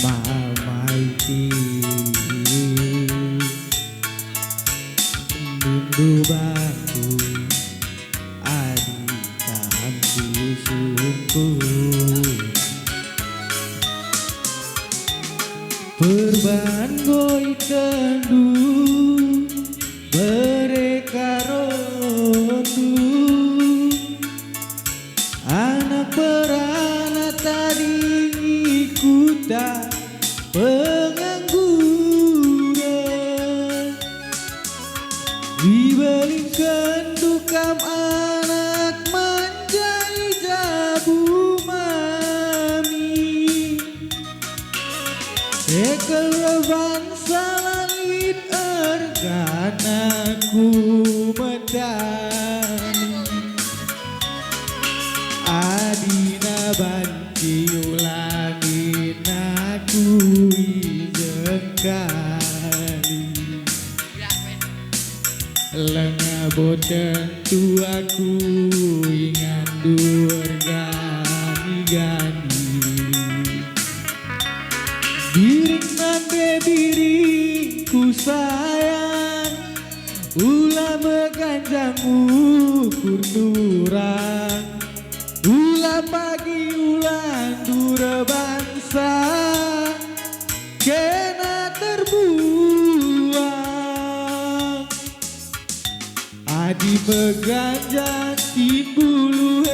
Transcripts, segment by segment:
mamaiti Bindu baku adi kambu sumpu Perban goi tendu mereka rondu anak perana tadi ikutan pengangguran dibelikan dukam anak manjai jabu mami Ekelevan salangit erganaku medani Adina banci ulangin aku ijengkali Lenga botentu aku ingan dur gani-gani Biring nande diriku sayang Ulah beganjang ukur durang Ulah pagi ulah dura bangsa Kena terbuang Adi beganjang timbulu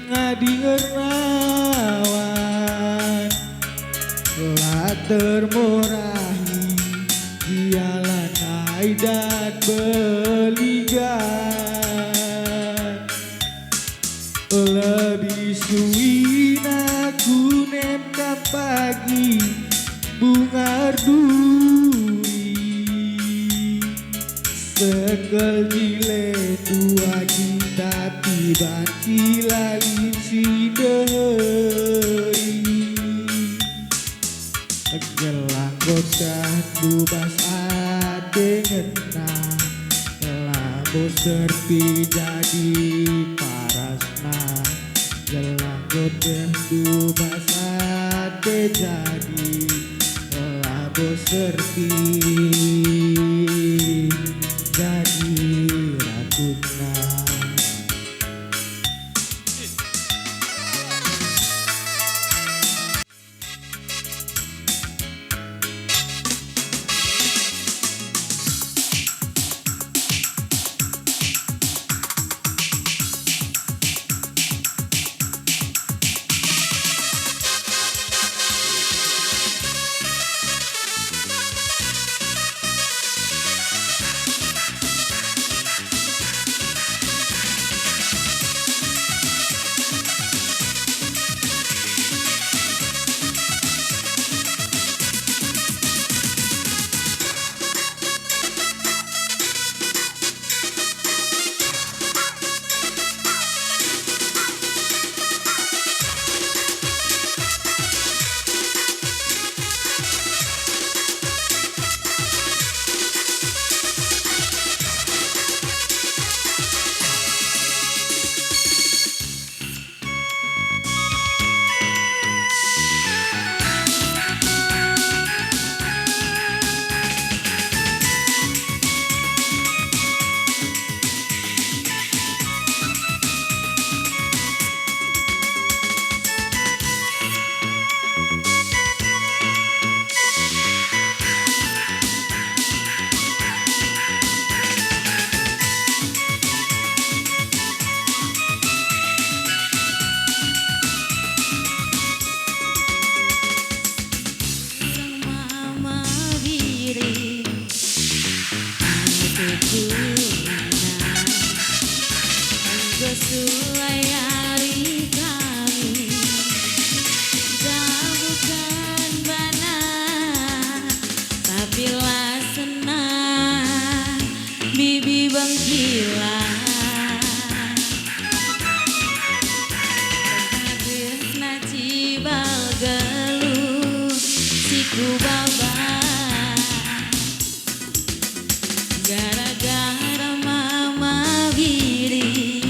Ngadi ngerawan Lah termorahi Dialah naidat beligan Lebih suin aku nemkap pagi Bunga duri Sekel jile dua kita tiba cilalin si deheri Gelang gocah dubas ade ngenang Lamu serpi jadi parasna Gelang gocah dubas ade jadi Lamu serpi jadi ratutna Bibi bangkila Tresna cibal geluh siku baba gara-gara mama biri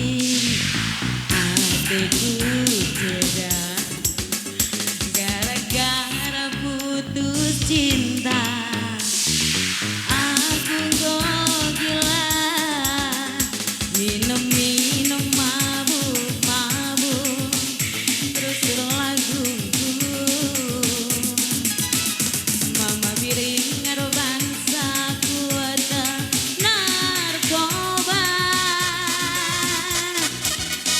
minum mabuk terus laguku mama biring karo bangsa kuat narkoba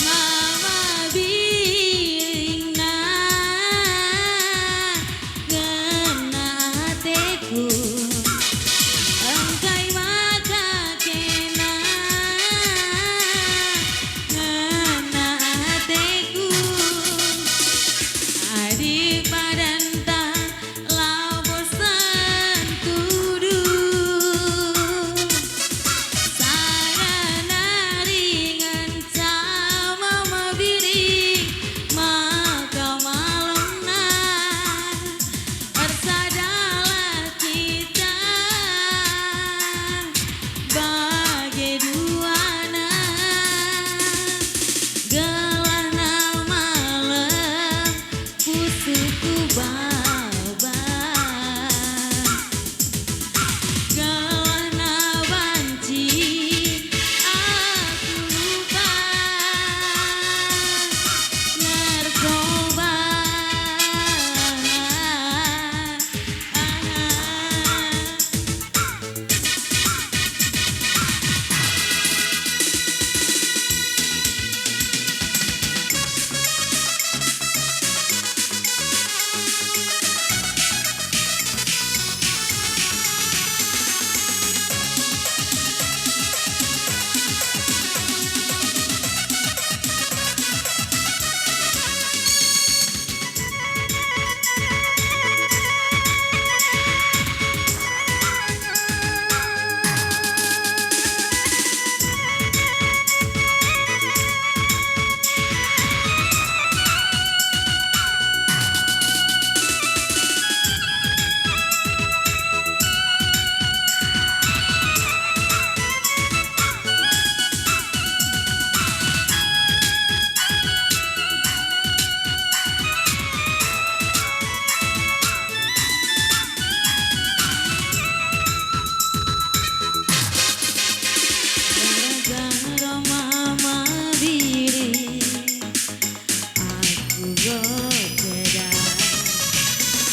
mama biring kena hatiku engkai maka kena ngena hatiku adi padanta labosan tudu sarana ringan sama mabiri maka malamna bersadalah kita bagi duana gelana malam pusuku baba gelana banci aku lupa narkoba gara-gara mama biring aku goda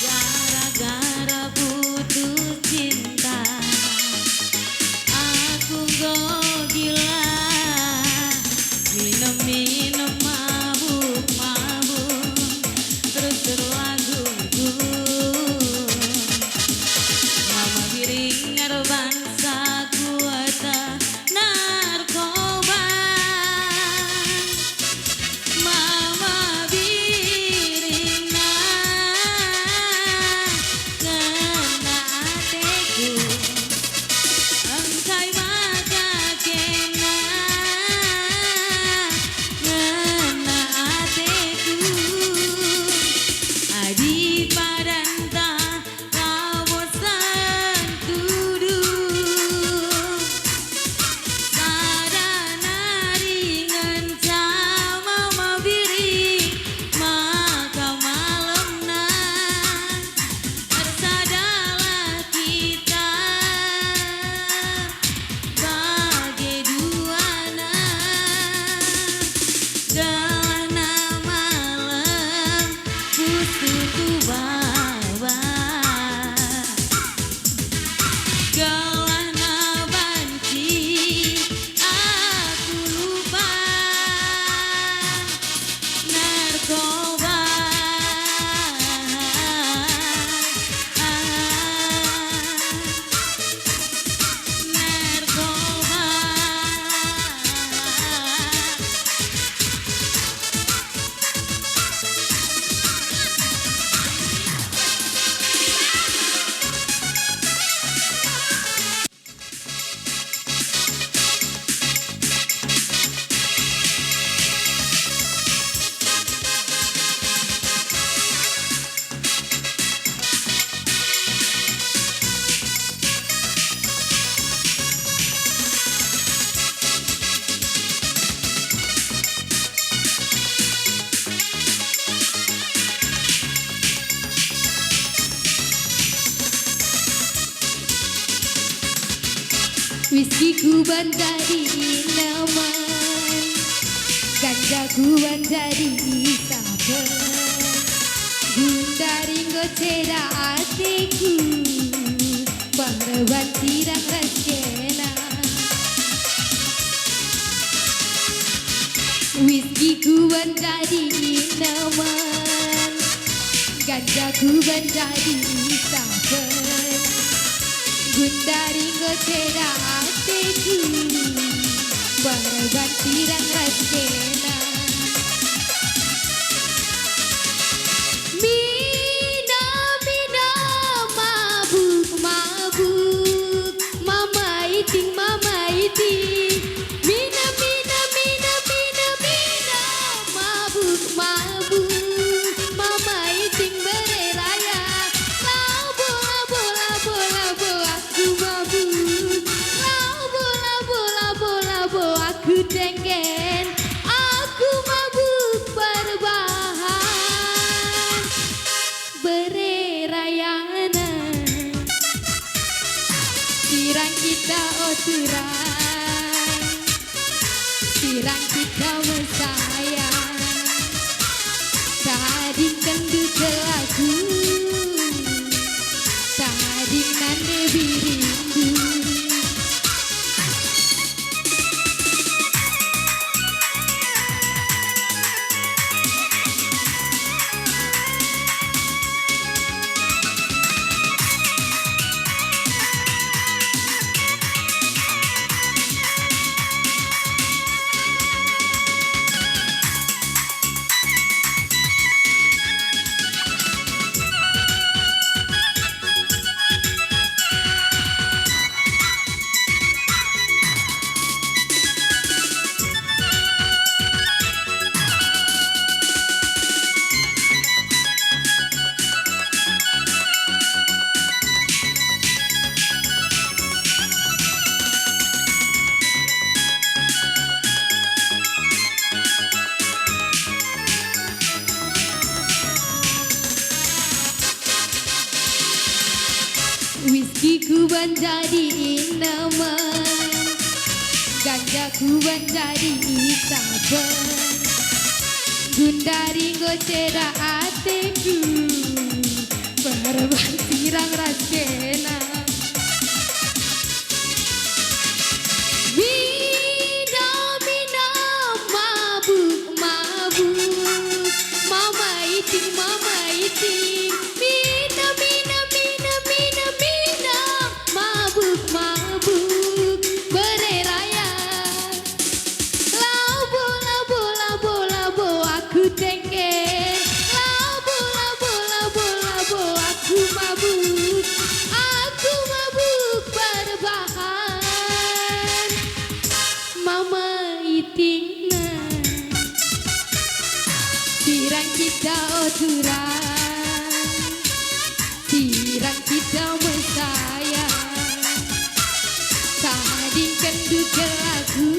gara-gara putus cinta aku gila minum mabuk terus laguku mama biring karo bangsa kuat narkoba mama biring kena hatiku engkai maka kena ngena hatiku adi padanta labosan tudu sarana ringan sama mabiri maka malamna bersadalah kita bagi duana gelana malam pusuku baba gelana banci aku lupa narkoba Whisky ku bantari nama Ganjaku jadi sabar Gundaringgo ceda hatiku Pangreban tirang raskena Whisky ku menjadi ineman Ganjaku menjadi sabar Gundaringgo ceda hatiku Pangreban tirang raskena Aku mabuk berbahan Bererayana Sirang kita oturan Sirang kita mesayang Tading kendu kelaku Tading nande birindu Whisky ku menjadi ineman Ganjaku menjadi sabar Gundaringgo ceda hatiku Pangreban tirang raskena Mina mabuk Mama iting Mabuk bereraya Labo aku tengken Labo aku mabuk berbahan Mama itingna Sirang kita oturan Sirang kita mesayang Tading kendu kelaku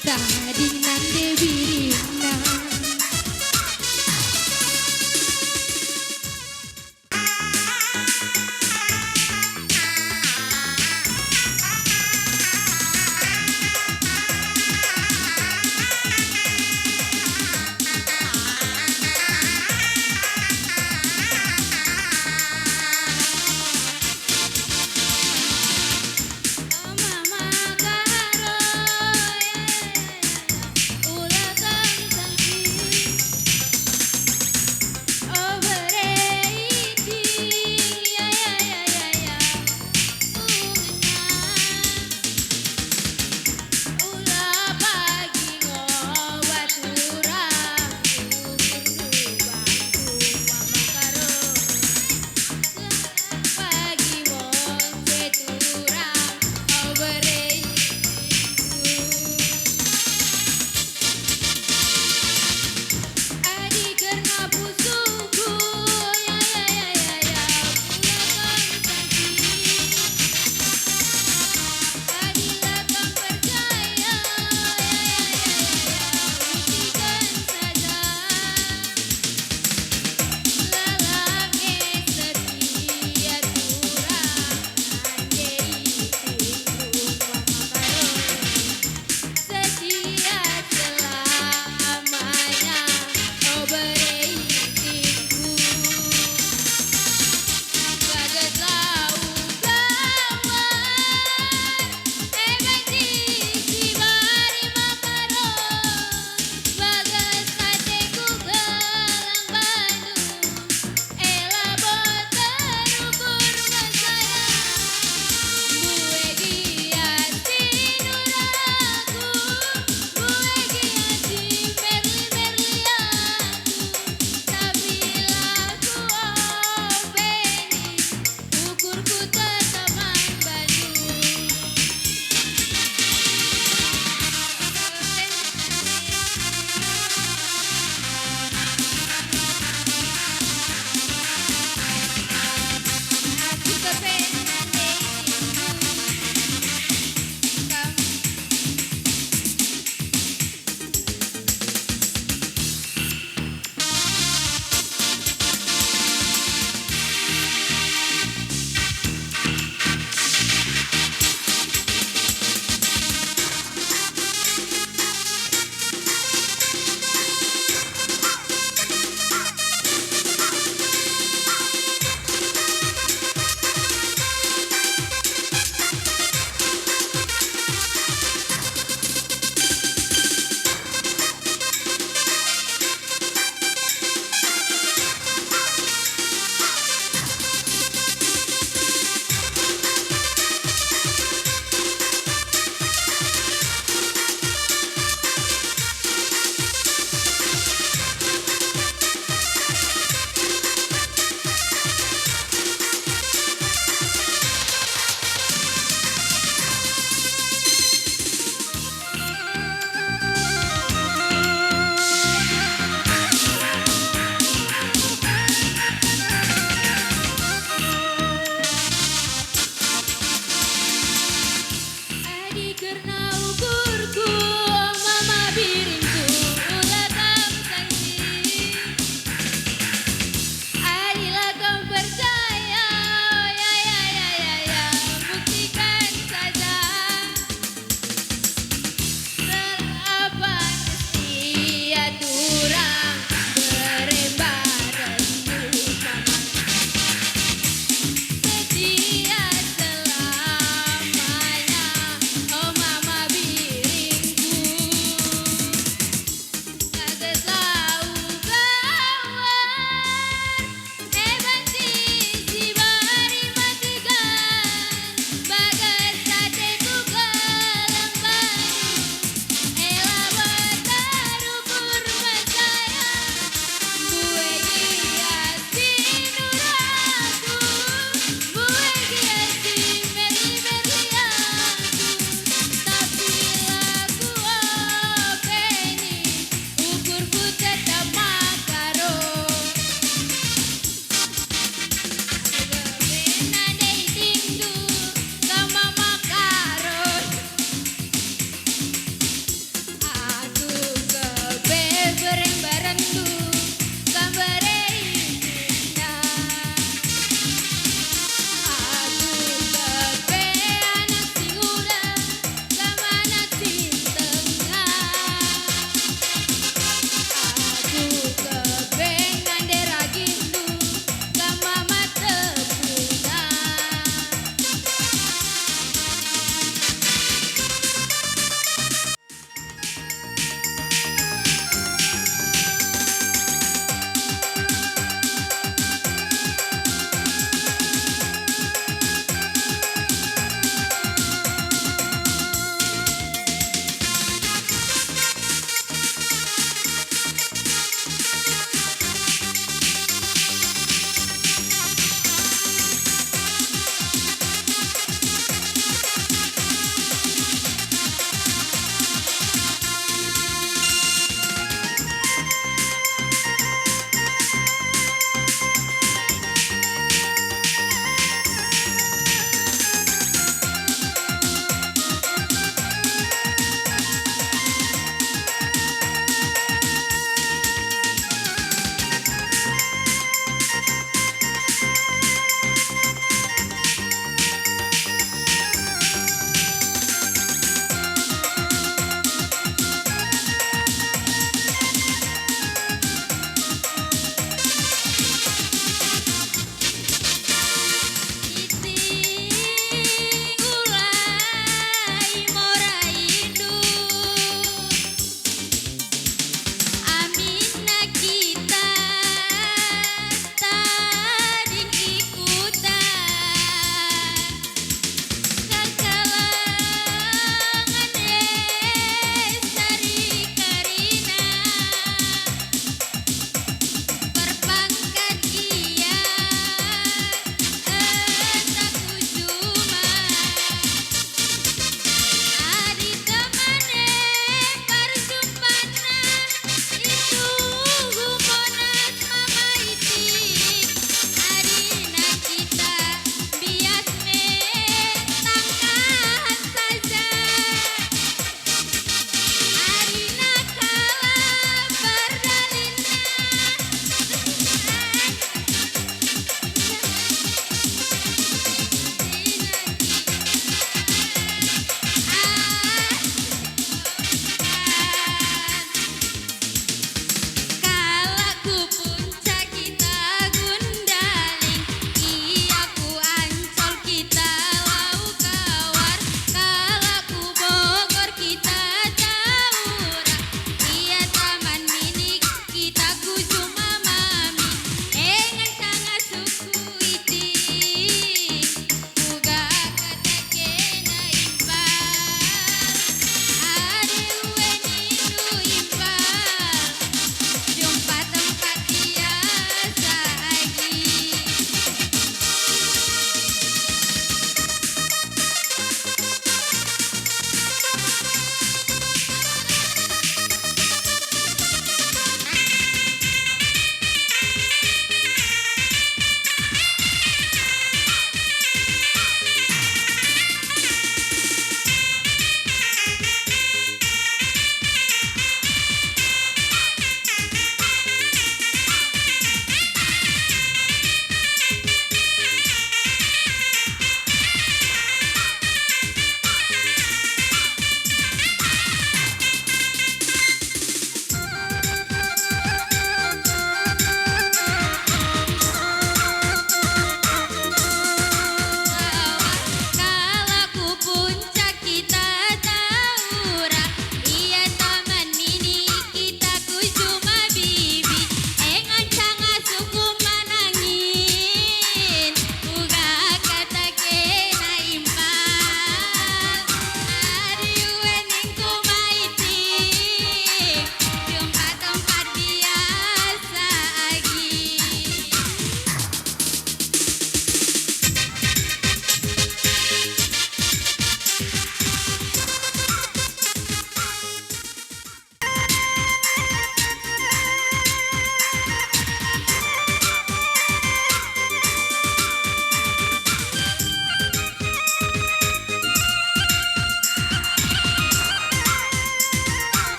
Tading nande birina Mama karo ulah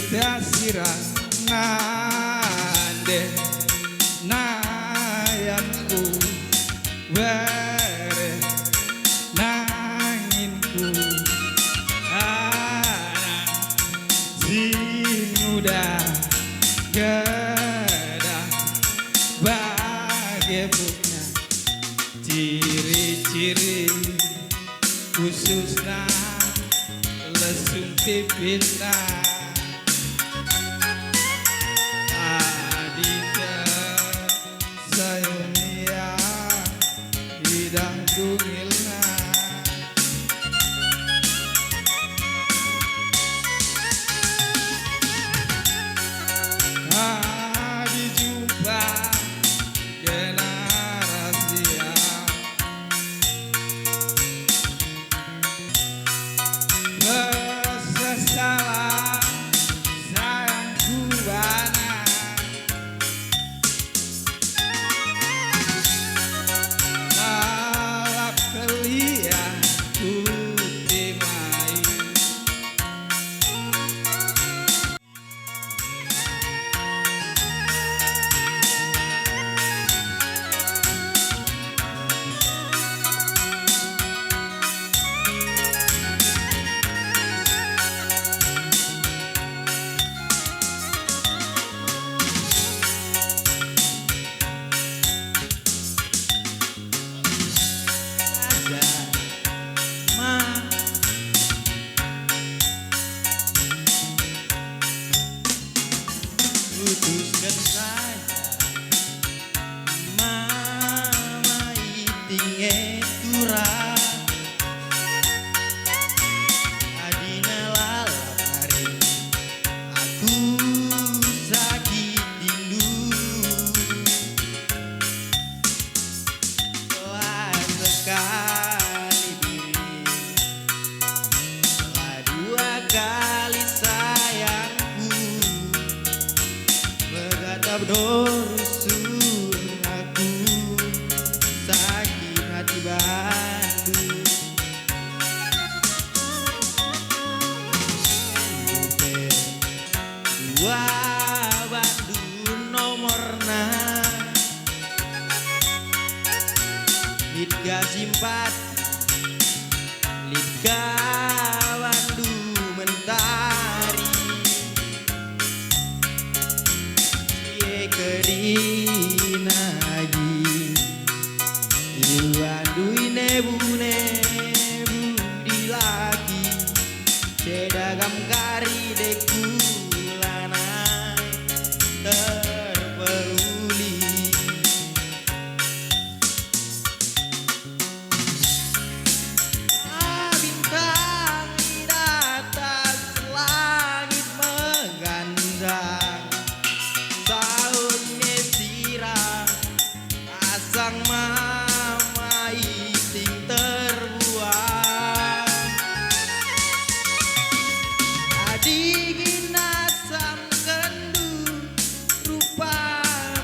dasirang nande nayanku bare nanginku anak si muda gada bagaimana ciri-ciri khususnya lesung pipitna adita sayumia hidang dungilna dijumpa generasi bersesalah sayangku bana balap kelia putih mai putuskan saja mama iting tura adina lalap hari aku sakit rindu telah sekali diri telah dua kali sayangku menghadap dorusun aku sakit hati Bandung dua Bandung nomorna Lidga simpat Lidga Bandung mentari kedina lagi iluandui nebu-nebu di lagi sedagam kari dekulanai terpeluli bintang di atas langit mengganjang asang mama iting terbuang adingin asam kendu rupa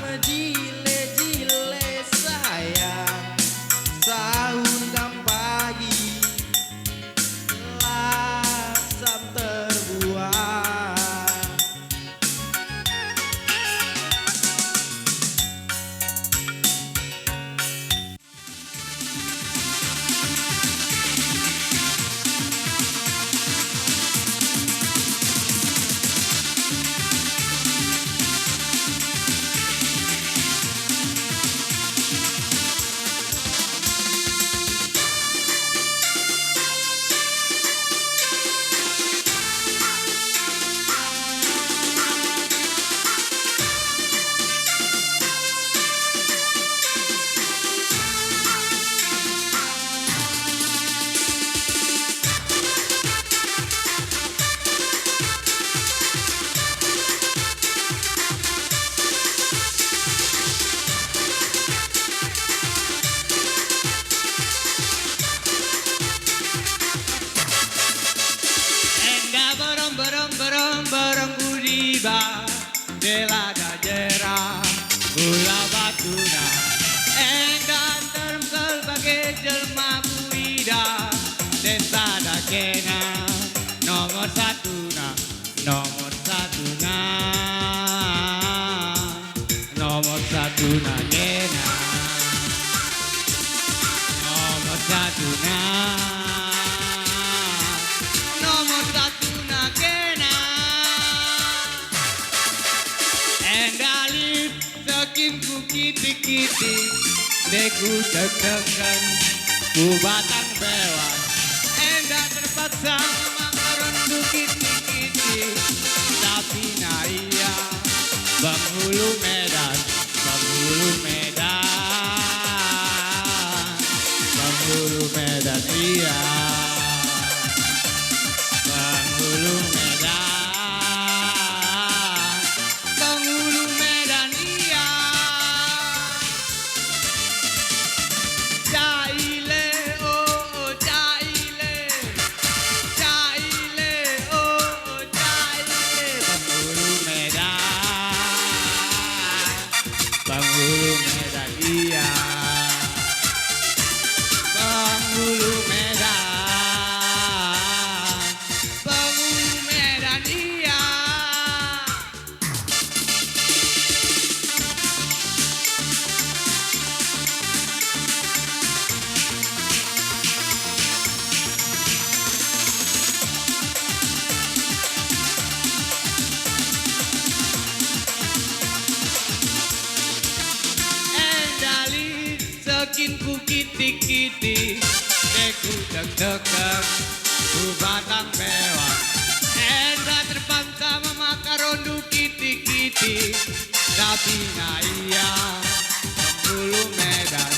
menjile-jile sayang sahun kam pagi asam terbuang Dela gajera gula batuna enggan termkel bagai jelma puida desa dakena nomor satu sekinku kiti-kiti, deku deg-degan, ku batang bewang. Endah terpaksa memakan rendu kiti-kiti, tapi naya Penghulu Medan, Penghulu Medan, Penghulu Medan iya. Penghulu Medan, Penghulu Medan iya. Caile oh caile, caile oh caile. Penghulu Medan, Penghulu Medan iya. Penghulu Medan, Penghulu Medan iya. Endali sekinku kiti-kiti, deku deg-degan, ku batang bewang. Endah terpaksa memakan rondu kiti-kiti, tapi naya Penghulu Medan,